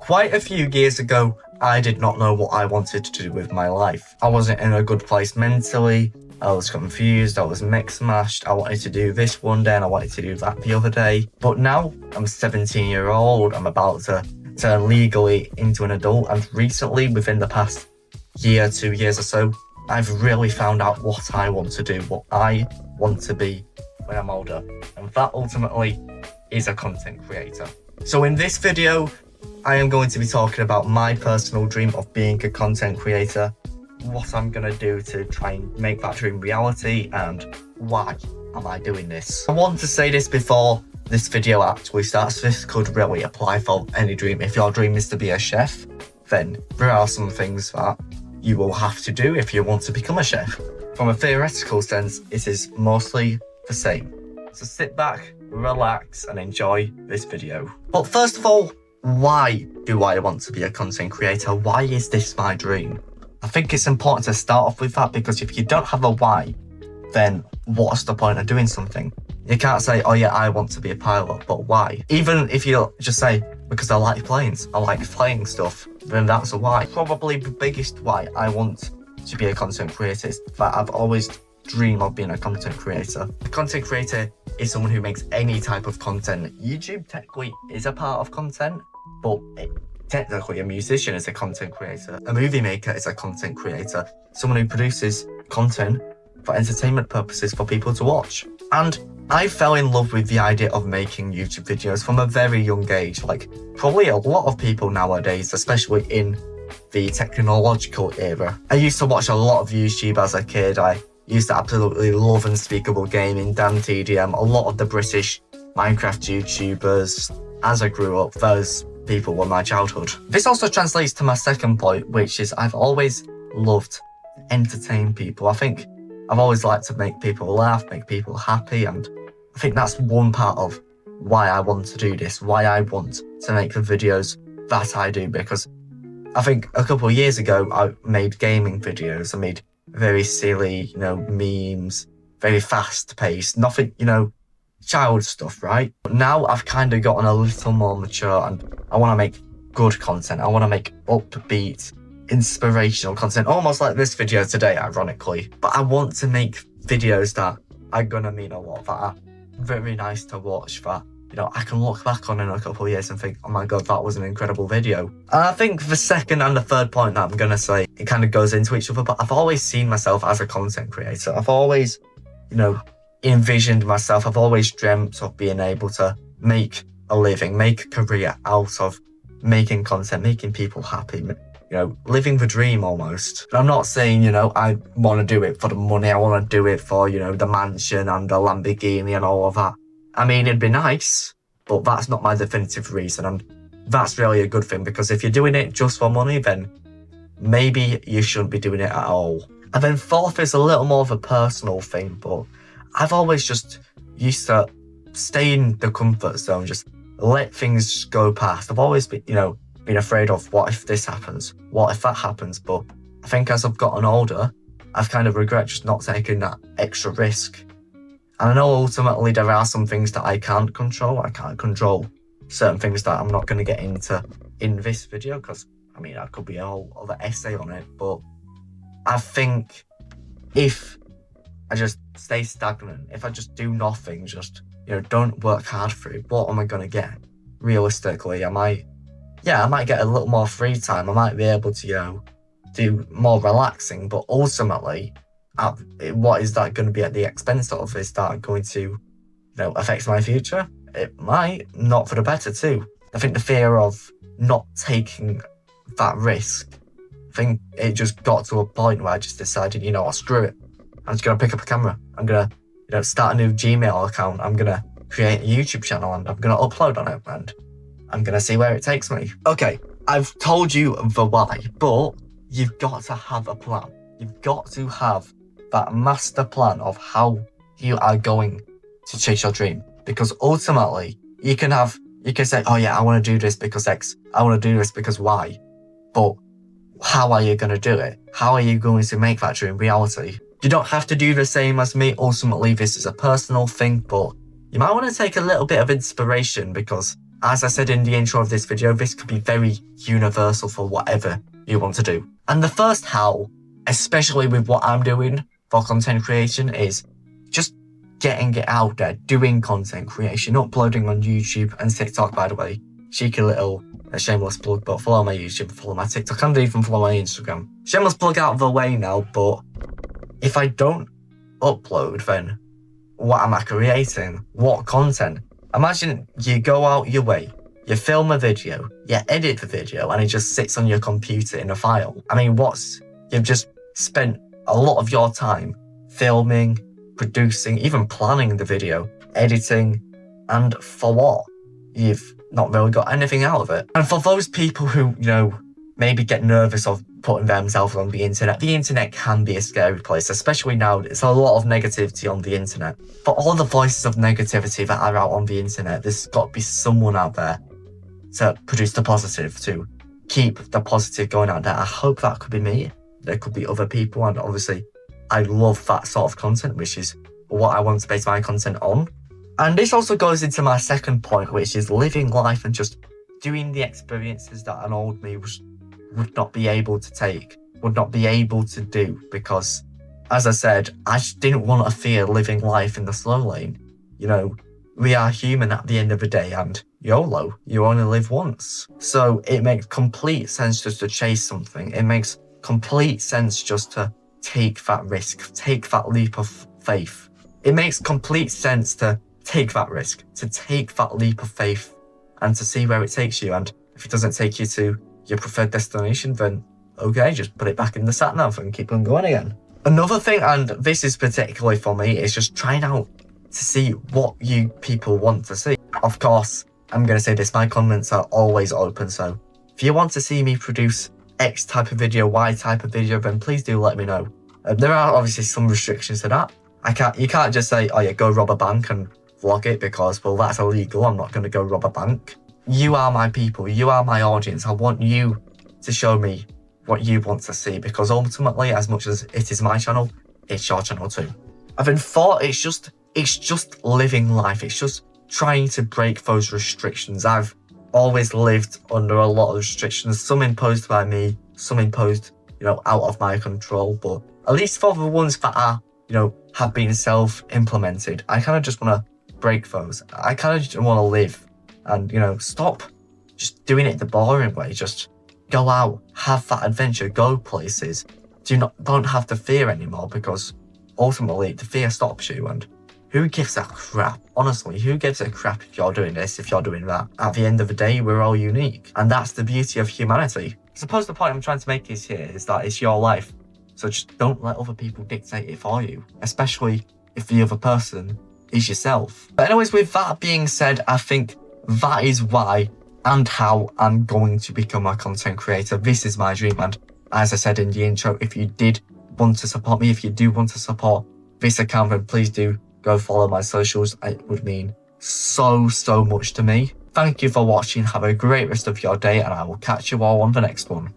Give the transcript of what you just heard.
Quite a few years ago, I did not know what I wanted to do with my life. I wasn't in a good place mentally. I was confused, I was mixed-mashed. I wanted to do this one day and I wanted to do that the other day. But now I'm 17 years old, I'm about to turn legally into an adult, and recently, within the past year, 2 years or so, I've really found out what I want to do, what I want to be when I'm older. And that ultimately is a content creator. So in this video, I am going to be talking about my personal dream of being a content creator, what I'm going to do to try and make that dream reality, and why am I doing this. I want to say this before this video actually starts. This could really apply for any dream. If your dream is to be a chef, then there are some things that you will have to do if you want to become a chef. From a theoretical sense, it is mostly the same. So sit back, relax, and enjoy this video. But first of all, why do I want to be a content creator? Why is this my dream? I think it's important to start off with that, because if you don't have a why, then what's the point of doing something? You can't say, oh yeah, I want to be a pilot, but why? Even if you just say, because I like planes, I like flying stuff, then that's a why. Probably the biggest why I want to be a content creator is that I've always dreamed of being a content creator. A content creator is someone who makes any type of content. YouTube technically is a part of content, but technically a musician is a content creator. A movie maker is a content creator. Someone who produces content for entertainment purposes for people to watch. And I fell in love with the idea of making YouTube videos from a very young age. Like probably a lot of people nowadays, especially in the technological era. I used to watch a lot of YouTube as a kid. I used to absolutely love Unspeakable Gaming, DanTDM, a lot of the British Minecraft YouTubers. As I grew up, those people were my childhood. This also translates to my second point, which is I've always loved to entertain people. I think I've always liked to make people laugh, make people happy, and I think that's one part of why I want to do this, why I want to make the videos that I do, because I think a couple of years ago I made gaming videos. I made very silly, memes, very fast-paced, nothing, child stuff, right? But now I've kind of gotten a little more mature and I want to make good content. I want to make upbeat, inspirational content, almost like this video today, ironically. But I want to make videos that are gonna mean a lot, that are very nice to watch, that I can look back on in a couple of years and think, oh my god, that was an incredible video. And I think the second and the third point that I'm gonna say, it kind of goes into each other, but I've always seen myself as a content creator. I've always, envisioned myself, I've always dreamt of being able to make a living, make a career out of making content, making people happy, living the dream almost. And I'm not saying, I want to do it for the money, I want to do it for, the mansion and the Lamborghini and all of that. I mean, it'd be nice, but that's not my definitive reason. And that's really a good thing, because if you're doing it just for money, then maybe you shouldn't be doing it at all. And then fourth is a little more of a personal thing, but I've always just used to stay in the comfort zone, just let things go past. I've always been, been afraid of what if this happens, what if that happens. But I think as I've gotten older, I've kind of regret just not taking that extra risk. And I know ultimately there are some things that I can't control. I can't control certain things that I'm not going to get into in this video, because I could be a whole other essay on it. But I think if I just stay stagnant, if I just do nothing, just don't work hard for it, what am I going to get? Realistically, I might get a little more free time. I might be able to, do more relaxing, but ultimately, what is that going to be at the expense of? Is that going to, affect my future? It might, not for the better too. I think the fear of not taking that risk, I think it just got to a point where I just decided, screw it. I'm just going to pick up a camera. I'm going to, start a new Gmail account. I'm going to create a YouTube channel and I'm going to upload on it and I'm going to see where it takes me. Okay, I've told you the why, but you've got to have a plan. You've got to have that master plan of how you are going to chase your dream. Because ultimately, you can say, oh yeah, I want to do this because X. I want to do this because Y. But how are you going to do it? How are you going to make that dream reality? You don't have to do the same as me. Ultimately, this is a personal thing, but you might want to take a little bit of inspiration, because as I said in the intro of this video, this could be very universal for whatever you want to do. And the first how, especially with what I'm doing for content creation, is just getting it out there, doing content creation, uploading on YouTube and TikTok, by the way. Cheeky little shameless plug, but follow my YouTube, follow my TikTok, and even follow my Instagram. Shameless plug out of the way now, but if I don't upload, then what am I creating? What content? Imagine you go out your way, you film a video, you edit the video, and it just sits on your computer in a file. I mean, you've just spent a lot of your time filming, producing, even planning the video, editing, and for what? You've not really got anything out of it. And for those people who, maybe get nervous of putting themselves on the internet can be a scary place, especially now. There's a lot of negativity on the internet. For all the voices of negativity that are out on the internet, there's got to be someone out there to produce the positive, to keep the positive going out there. I hope that could be me. There could be other people, and obviously I love that sort of content, which is what I want to base my content on. And this also goes into my second point, which is living life and just doing the experiences that an old me would not be able to take, would not be able to do, because, as I said, I just didn't want to fear living life in the slow lane. We are human at the end of the day, and YOLO, you only live once. So it makes complete sense just to chase something. It makes complete sense just to take that risk, take that leap of faith. It makes complete sense to take that risk, to take that leap of faith, and to see where it takes you. And if it doesn't take you to your preferred destination, then okay, just put it back in the sat nav and keep on going again. Another thing, and this is particularly for me, is just trying out to see what you people want to see. Of course, I'm going to say this, my comments are always open, so if you want to see me produce X type of video, Y type of video, then please do let me know. There are obviously some restrictions to that. You can't just say, oh yeah, go rob a bank and vlog it, because, well, that's illegal. I'm not going to go rob a bank. You are my people, you are my audience. I want you to show me what you want to see, because ultimately, as much as it is my channel, it's your channel too. I've been thought it's just living life. It's just trying to break those restrictions. I've always lived under a lot of restrictions, some imposed by me, some imposed, out of my control, but at least for the ones that are, have been self-implemented, I kind of just want to break those. I kind of just want to live and, stop just doing it the boring way. Just go out, have that adventure, go places. Don't have to fear anymore, because ultimately the fear stops you, and who gives a crap? Honestly, who gives a crap if you're doing this, if you're doing that? At the end of the day, we're all unique, and that's the beauty of humanity. I suppose the point I'm trying to make is that it's your life, so just don't let other people dictate it for you, especially if the other person is yourself. But anyways, with that being said, I think that is why and how I'm going to become a content creator. This is my dream, and as I said in the intro, if you did want to support me, if you do want to support this account, then please do go follow my socials. It would mean so much to me. Thank you for watching. Have a great rest of your day, and I will catch you all on the next one.